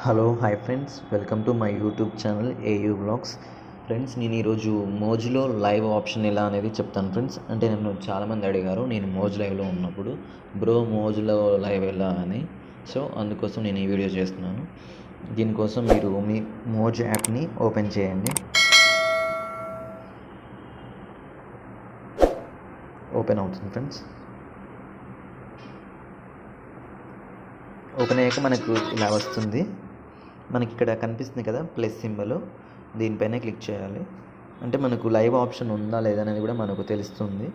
Hello hi friends, welcome to my YouTube channel AU blogs. Friends, నేను ఈరోజు మోజ్లో live option ఎలా అనేది చెప్తాను ఫ్రెండ్స్. అంటే నన్ను చాలామంది అడిగారు నేను మోజ్ లైవ్లో ఉన్నప్పుడు, బ్రో మోజ్లో లైవ్ ఎలా అని. సో అందుకోసం నేను ఈ వీడియో చేస్తున్నాను. దీనికోసం మీరు మీ మోజ్ యాప్ని ఓపెన్ చేయండి. ఓపెన్ అవుతుంది ఫ్రెండ్స్. ఓపెన్ అయ్యాక మనకు ఇలా వస్తుంది. మనకి ఇక్కడ కనిపిస్తుంది కదా ప్లస్ సింబల్, దీనిపైన క్లిక్ చేయాలి. అంటే మనకు లైవ్ ఆప్షన్ ఉందా లేదా అనేది కూడా మనకు తెలుస్తుంది.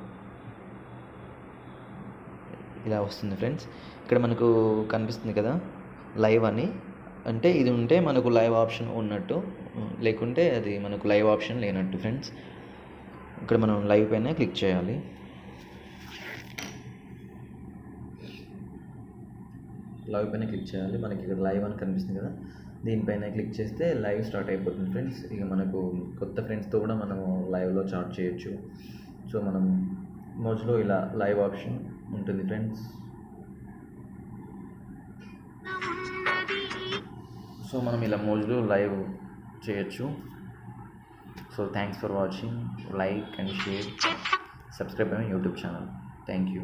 ఇలా వస్తుంది ఫ్రెండ్స్. ఇక్కడ మనకు కనిపిస్తుంది కదా లైవ్ అని, అంటే ఇది ఉంటే మనకు లైవ్ ఆప్షన్ ఉన్నట్టు, లేకుంటే అది మనకు లైవ్ ఆప్షన్ లేనట్టు ఫ్రెండ్స్. ఇక్కడ మనం లైవ్ పైన క్లిక్ చేయాలి. లైవ్ పైన క్లిక్ చేయాలి. మనకి ఇక్కడ లైవ్ అని కనిపిస్తుంది కదా, దీనిపైన క్లిక్ చేస్తే లైవ్ స్టార్ట్ అయిపోతుంది ఫ్రెండ్స్. ఇక మనకు కొత్త ఫ్రెండ్స్తో కూడా మనము లైవ్లో చాట్ చేయొచ్చు. సో మనం మోజ్లో ఇలా లైవ్ ఆప్షన్ ఉంటుంది ఫ్రెండ్స్. సో మనం ఇలా మోజ్లో లైవ్ చేయొచ్చు. So thanks for watching. Like and share, subscribe my YouTube channel. Thank you.